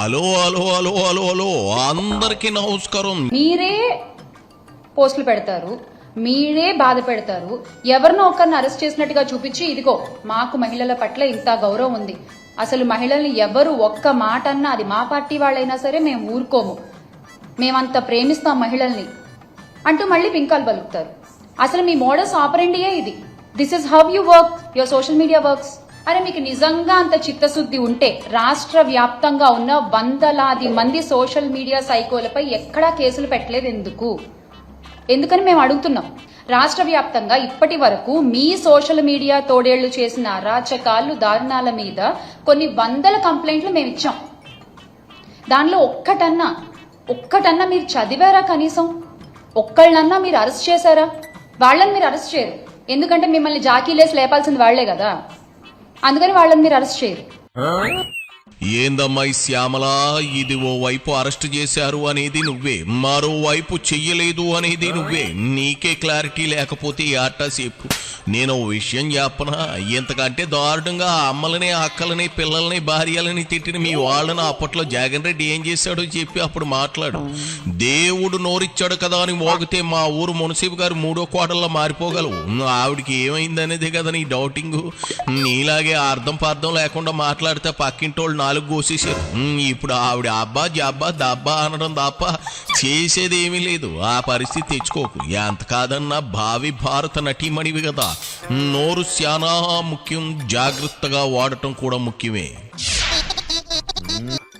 Hello hello hello hello hello అందరికీ నమస్కారం. మీరే పోస్టులు పెడతారు, మీరే బాధ పెడతారు, ఎవరినో ఒకరిని అరెస్ట్ చేసినట్టుగా చూపించి ఇదిగో మాకు మహిళల పట్ల ఇంత గౌరవం ఉంది, అసలు మహిళల్ని ఎవరు ఒక్క మాట అన్నా అది మా పార్టీ వాళ్ళైనా సరే మేము ఊరుకోము, మేమంత ప్రేమిస్తాం మహిళల్ని అంటూ మళ్ళీ పింకాలు పలుకుతారు. అసలు మీ మోడస్ ఆపరెండియే ఇది. This is how you work your social media works. అరే మీకు నిజంగా అంత చిత్తశుద్ధి ఉంటే రాష్ట్ర వ్యాప్తంగా ఉన్న వందలాది మంది సోషల్ మీడియా సైకోలపై ఎక్కడా కేసులు పెట్టలేదు ఎందుకని మేము అడుగుతున్నాం. రాష్ట్ర వ్యాప్తంగా ఇప్పటి వరకు మీ సోషల్ మీడియా తోడేళ్లు చేసిన అరాచకాలు దారుణాల మీద కొన్ని వందల కంప్లైంట్లు మేము ఇచ్చాం. దానిలో ఒక్కటన్నా మీరు చదివారా? కనీసం ఒక్కళ్ళన్నా మీరు అరెస్ట్ చేశారా? వాళ్ళని మీరు అరెస్ట్ చేయరు, ఎందుకంటే మిమ్మల్ని జాకీలేసి లేపాల్సింది వాళ్లే కదా, అందుకని వాళ్ళని మీరు అరెస్ట్ చేయరు. ఏందమ్మాయి శ్యామల, ఇది ఓ వైపు అరెస్ట్ చేశారు అనేది నువ్వే, మరోవైపు చెయ్యలేదు అనేది నువ్వే. నీకే క్లారిటీ లేకపోతే ఆట సేపు. నేను ఓ విషయం చెప్పనా, ఇంతకంటే దారుణంగా అమ్మలని అక్కలని పిల్లల్ని భార్యలని తిట్టిన మీ వాళ్ళని అప్పట్లో జగన్ రెడ్డి ఏం చేశాడో చెప్పి అప్పుడు మాట్లాడు. దేవుడు నోరిచ్చాడు కదా అని మోగితే మా ఊరు మున్సిపల్ గారు 3వ క్వార్టర్లో మారిపోగలవు. ఆవిడికి ఏమైందనేదే కదా నీ డౌటింగ్. నీలాగే అర్థం పార్థం లేకుండా మాట్లాడితే పక్కింటోళ్ళు 4 కోసేసారు. ఇప్పుడు ఆవిడ అబ్బా జబ్బా దబ్బా అనడం తప్ప చేసేదేమీ లేదు. ఆ పరిస్థితి తెచ్చుకోకు. ఎంత కాదన్నా భావి భారత నటీమణివి కదా, నోరు చాలా ముఖ్యం, జాగ్రత్తగా వాడటం కూడా ముఖ్యమే.